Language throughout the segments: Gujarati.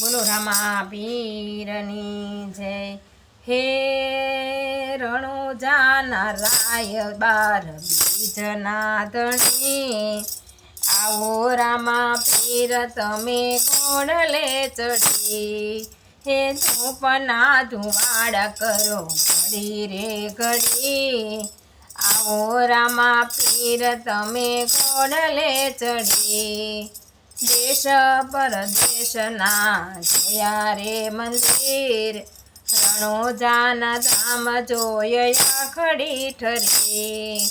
બોલો રામા પીરની જય। હે રણુજાના રાય બાર બીજના ધણી, આવો રામા પીર તમે ઘોડલે ચડી। હે ધૂપના ધુવાડા કરો ઘડી રે ઘડી, આવો રામા પીર તમે ઘોડલે ચડી। દેશ પરદેશના જોયા રે મંદિર, રણુજાના ધામ જોયા ખડી ઠરી।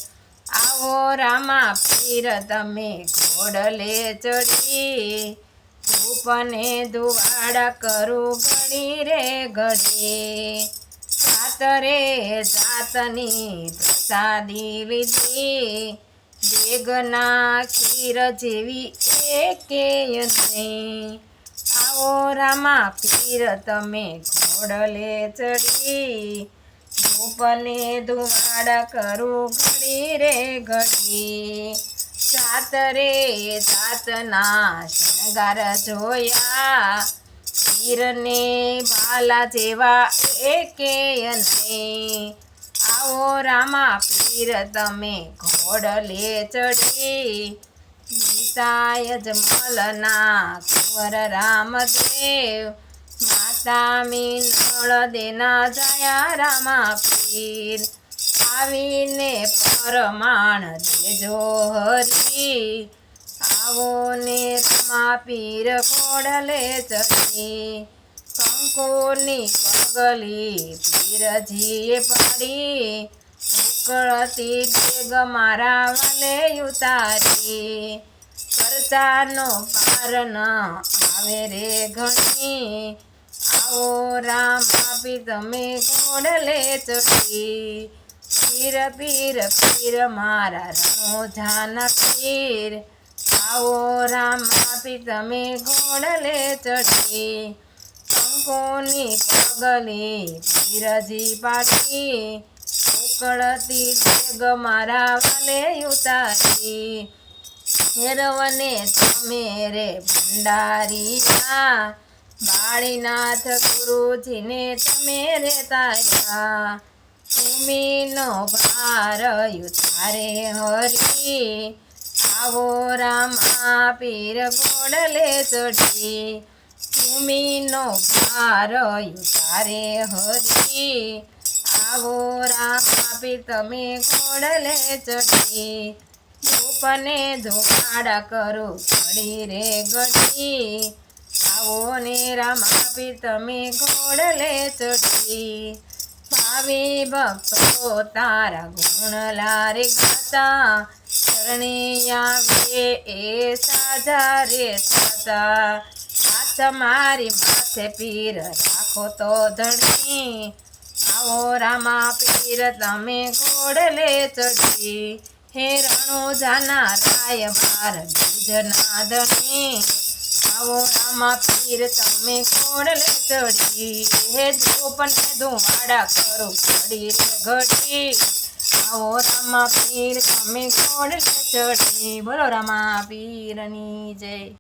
આવો રામા પીર તમે ઘોડલે ચડી, ધૂપને ધુવાડા કરું ઘડી રે ઘડી। જાતરે જાતની પ્રસાદી લીધી, દેગના ખીર જેવી એકેય નહીં। આવો રામા પીર તમે ઘોડલે ચડી, ધૂપને ધુવાડા કરું ઘડી રે ઘડી। જાતરે જાતના શણગાર જોયા, પીરને બાલા જેવા એકેય નહીં। આવો રામા પીર તમે ઘોડલે ચડી, ગીતાય જમલના કુંવર રામદેવ, માતા મીનળ દેના જયા રામા પીર। આવીને પરમાણ દેજો હરી, આવો ને રામા પીર ઘોડલે ચડી। કંકુની પગલી પીરજીએ પાડી, ઉકળતી દેગ મારા વાલે ઉતારી। ખર્ચાનો પાર ન આવે રે ઘણી, આવો રામા પીર તમે ઘોડલે ચડી। પીર પીર પીર મારા રણુજાના પીર, આવો રામા પીર તમે ઘોડલે ચડી। કંકુની પગલી પીરજી પાડી, ઉકળતી દેગ મારા વાલે ઉતારી। હેરવને તમે રે ભંડારીયા, બાળીનાથ ગુરુજીને તમે રે તાર્યા। ભૂમિનો ભાર ઉતારે હરી, આવો રામા પીર ઘોડલે ચડી। ભૂમિનો ભાર ઉતારે હરી, આવો રામા પીર તમે ઘોડલે ચડી। ધૂપને ધુવાડા કરો ઘડી રે ઘડી, આવો ને રામા પીર તમે ઘોડલે ચડી। ભાવિ ભક્તો તારા ગુણ લારે ગાતા, ચરણે આવે એ સાજા રે થતા। હાથ મારી માથે પીર રાખો તો ધણી, આવો રામા પીર તમે ઘોડલે ચડી। હે રણુજાના રાય બાર બીજના ધણી, આવો રામા પીર તમે ઘોડલે ચડી। હે ધૂપને ધુવાડા કરો ઘડી રે ઘડી, આવો રામા પીર તમે ઘોડલે ચડી। બોલો રામા પીરની જય।